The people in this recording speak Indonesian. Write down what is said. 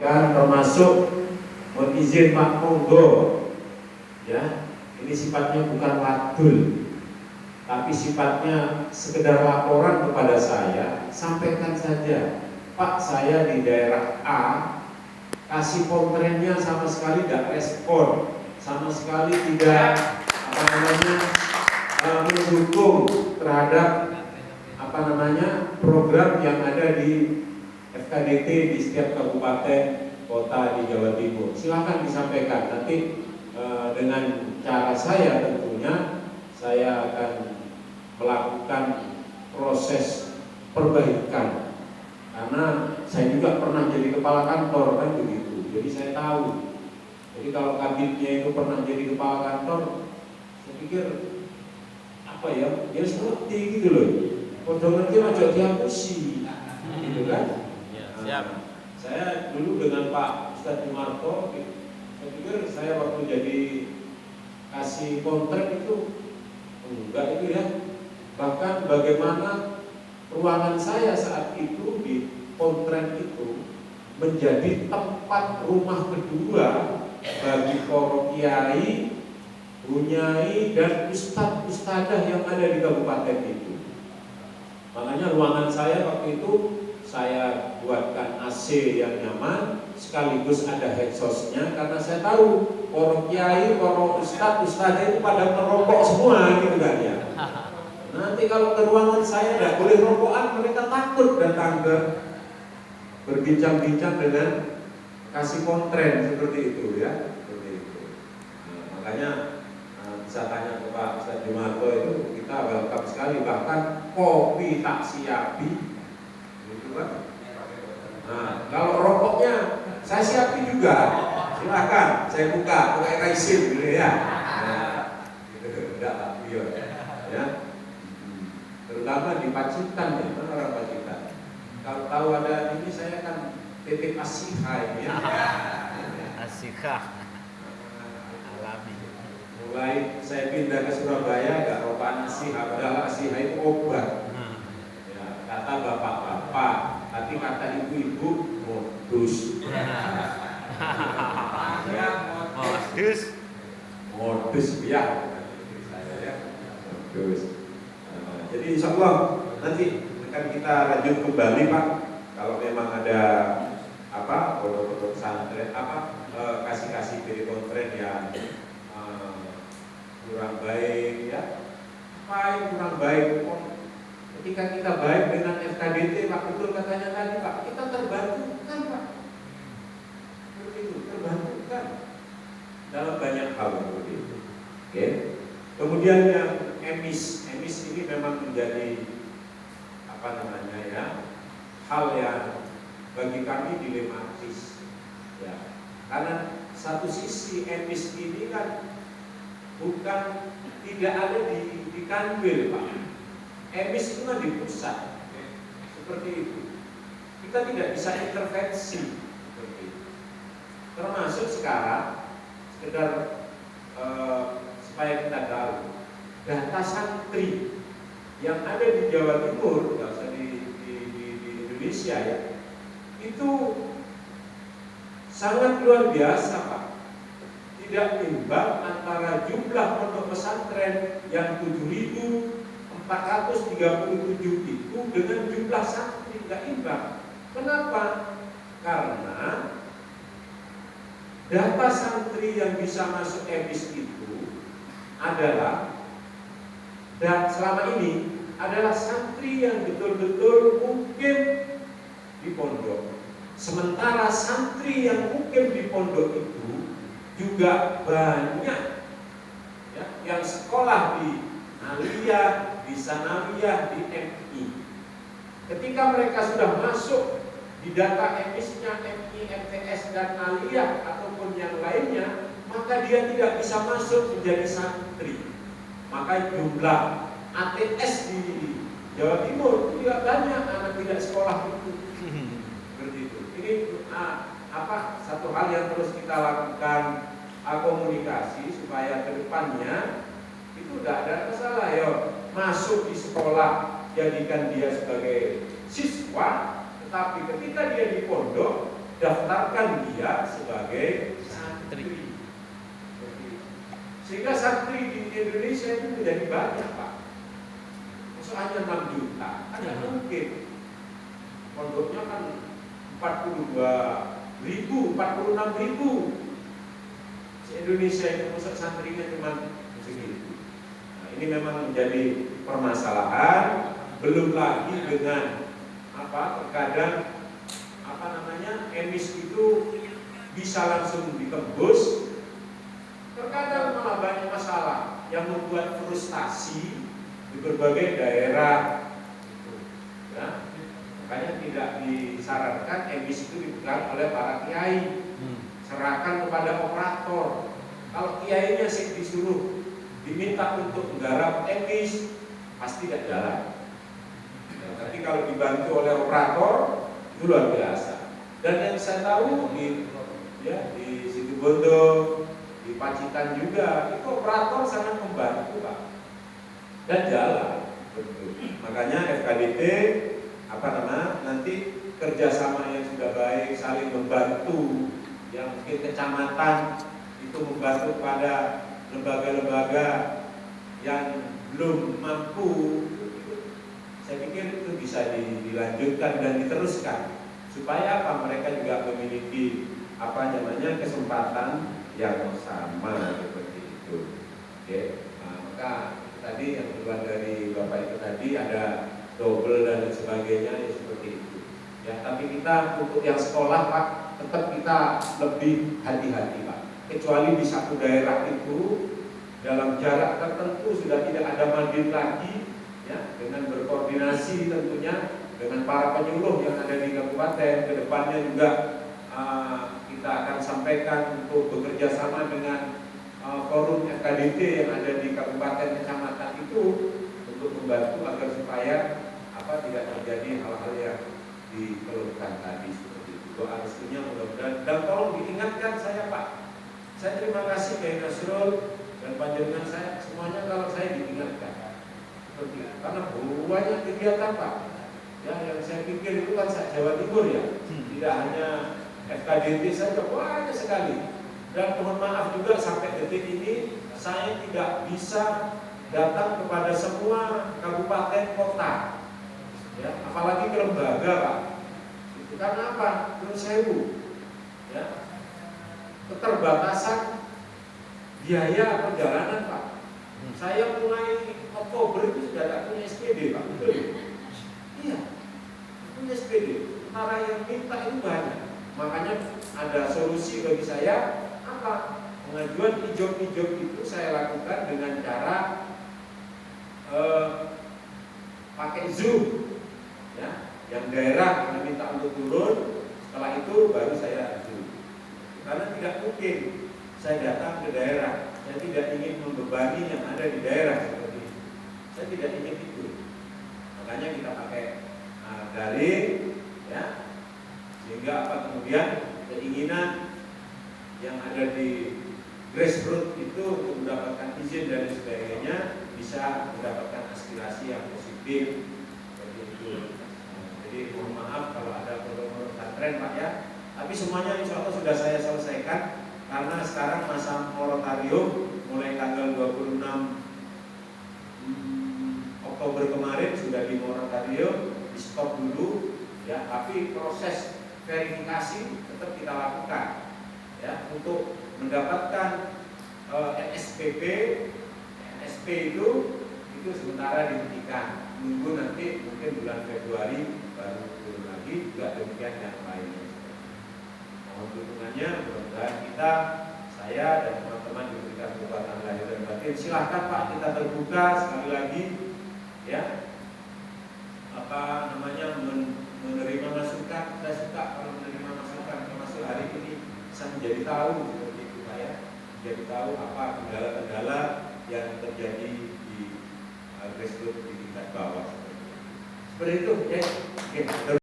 kan termasuk izin Pak Monggo ya, ini sifatnya bukan wadul tapi sifatnya sekedar laporan kepada saya. Sampaikan saja, Pak, saya di daerah A kasih kontrennya sama sekali tidak respon, sama sekali tidak mendukung terhadap program yang ada di FKDT di setiap kabupaten kota di Jawa Timur. Silahkan disampaikan, nanti dengan cara saya tentunya saya akan melakukan proses perbaikan, karena saya juga pernah jadi kepala kantor kan begitu, jadi saya tahu. Jadi kalau kabinnya itu pernah jadi kepala kantor, saya pikir apa ya, dia seperti gitu loh, kodongan dia aja dihapusi gitu kan. Siap. Saya dulu dengan Pak Ustadz Jumarto, saya pikir saya waktu jadi kasih kontrak itu enggak itu ya. Bahkan bagaimana ruangan saya saat itu di kontrak itu menjadi tempat rumah kedua bagi para kiai, bunyai dan ustadz-ustadzah yang ada di kabupaten itu. Makanya ruangan saya waktu itu saya buatkan AC yang nyaman, sekaligus ada headsosnya, karena saya tahu para kiai, para ustadz-ustadzah itu pada merokok semua gitu kan ya. Nanti kalau ke ruangan saya tidak boleh rokokan, mereka takut datang ke berbincang-bincang dengan kasih kontren seperti itu ya, seperti itu. Nah, makanya bisa tanya ke Pak Ustadz Jumarto, itu kita welcome sekali, bahkan kopi tak siapi, gitu kan. Nah, kalau rokoknya saya siapi juga, silakan saya buka, pakai kaisin gitu ya. Nah, gitu, enggak Pak Bion, ya. Terutama di Pacitan ya, mana orang Pacitan. Kalau tahu ada ini saya kan titip asihah ini ya. Asihah alami. Mulai saya pindah ke Surabaya gak rokokan asihah, padahal asihah itu obat. Ya, kata bapak-bapak, tapi kata ibu-ibu modus. Modus ya. Saya ya. Modus. Jadi insya Allah nanti akan kita lanjut kembali Pak, kalau memang ada pondok pesantren kasih telekontren yang kurang baik ya, apa yang kurang baik. Ketika kita baik dengan FKDT, Pak, betul katanya tadi Pak, kita terbantukan Pak, begitu, terbantukan dalam banyak hal begitu. Oke. Kemudian yang emis ini memang menjadi hal yang bagi kami dilematis ya, karena satu sisi emis ini kan bukan tidak ada di Kanwil Pak, emis itu kan di pusat seperti itu, kita tidak bisa intervensi seperti itu. Termasuk sekarang sekedar supaya kita tahu, data santri yang ada di Jawa Timur, nggak usah di Indonesia ya, itu sangat luar biasa Pak. Tidak imbang antara jumlah pondok pesantren yang 7.437 itu dengan jumlah santri, nggak imbang. Kenapa? Karena data santri yang bisa masuk emis itu adalah, dan selama ini adalah santri yang betul-betul mungkin di pondok. Sementara santri yang mungkin di pondok itu juga banyak ya, yang sekolah di Aliyah, di Sanawiyah, di MI. Ketika mereka sudah masuk di data emisnya MI, MTS, dan Aliyah ataupun yang lainnya, maka dia tidak bisa masuk menjadi santri. Maka jumlah ATS di Jawa Timur tidak banyak anak tidak sekolah itu. Seperti itu. Ini satu hal yang terus kita lakukan, komunikasi supaya kedepannya itu tidak ada masalah ya. Masuk di sekolah, jadikan dia sebagai siswa, tetapi ketika dia di pondok daftarkan dia sebagai santri. Sehingga santri di Indonesia itu menjadi banyak, Pak. Soalnya 6 juta, kan nggak mungkin. Pondoknya kan 46.000. Indonesia itu pusat santrinya cuma segitu. Nah, ini memang menjadi permasalahan. Belum lagi dengan terkadang emis itu bisa langsung ditembus. Terkadang malah banyak masalah yang membuat frustasi di berbagai daerah. Ya, makanya tidak disarankan emis itu dipegang oleh para kiai. Serahkan kepada operator. Kalau kiainya sih disuruh diminta untuk menggarap emis, pasti tidak jalan. Nah, tapi kalau dibantu oleh operator, itu luar biasa. Dan yang saya tahu di Situbondo, di Pacitan juga, itu operator sangat membantu, Pak. Dan jalan. Makanya FKDT nanti kerjasama yang sudah baik, saling membantu. Yang mungkin kecamatan itu membantu pada lembaga-lembaga yang belum mampu, saya pikir itu bisa dilanjutkan dan diteruskan supaya mereka juga memiliki kesempatan yang sama seperti itu. Oke. Nah, maka tadi yang keluar dari Bapak itu tadi ada double dan sebagainya ya seperti itu. Ya, tapi kita untuk yang sekolah, Pak, tetap kita lebih hati-hati, Pak. Kecuali di satu daerah itu dalam jarak tertentu sudah tidak ada madin lagi, ya, dengan berkoordinasi tentunya dengan para penyuluh yang ada di kabupaten. Kedepannya juga kita akan sampaikan untuk bekerja sama dengan forum FKDT yang ada di kabupaten kecamatan itu untuk membantu agar supaya tidak terjadi hal-hal yang dikeluhkan tadi seperti itu. Doa restunya mudah-mudahan. Dan tolong diingatkan saya, Pak. Saya terima kasih Kiai Nasrul dan panjenengan saya semuanya kalau saya diingatkan. Seperti itu. Karena banyak kegiatan, Pak. Ya, yang saya pikir itu kan Jawa Timur ya. Tidak hanya FKDT saja, banyak sekali. Dan mohon maaf juga sampai detik ini saya tidak bisa datang kepada semua kabupaten kota. Ya, apalagi ke lembaga, Pak. Itu karena apa? Menurut saya, ya, keterbatasan biaya perjalanan, Pak. Saya mulai Oktober itu sudah tidak punya SPD, Pak. Betul? Iya, punya SPD. Sementara yang minta itu banyak. Makanya ada solusi bagi saya pengajuan ijob-ijob itu saya lakukan dengan cara pakai Zoom. Ya, yang daerah yang minta untuk turun, setelah itu baru saya Zoom. Karena tidak mungkin saya datang ke daerah, saya tidak ingin membebani yang ada di daerah seperti itu. Saya tidak ingin itu. Makanya kita pakai daring, ya, sehingga kemudian keinginan yang ada di grassroots itu untuk mendapatkan izin dan sebagainya bisa mendapatkan aspirasi yang positif seperti itu. Jadi mohon maaf kalau ada produk-produk tren, Pak, ya. Tapi semuanya insya Allah sudah saya selesaikan karena sekarang masa moratorium mulai tanggal 26 Oktober kemarin sudah di moratorium, di stop dulu, ya. Tapi proses verifikasi tetap kita lakukan, ya, untuk mendapatkan NSPP. NSP itu sementara dihentikan, nunggu nanti mungkin bulan Februari baru turun lagi, juga demikian yang lainnya. Mohon dukungannya, mudah-mudahan saya dan teman-teman diberikan kekuatan lahir dan batin. Silahkan, Pak, kita terbuka sekali lagi, ya, menerima masukan. Saya suka kalau menerima masukan, termasuk hari ini saya menjadi tahu seperti itu, Pak, ya, menjadi tahu apa kendala-kendala yang terjadi di grassroots di tingkat bawah. Seperti itu, ya. Oke.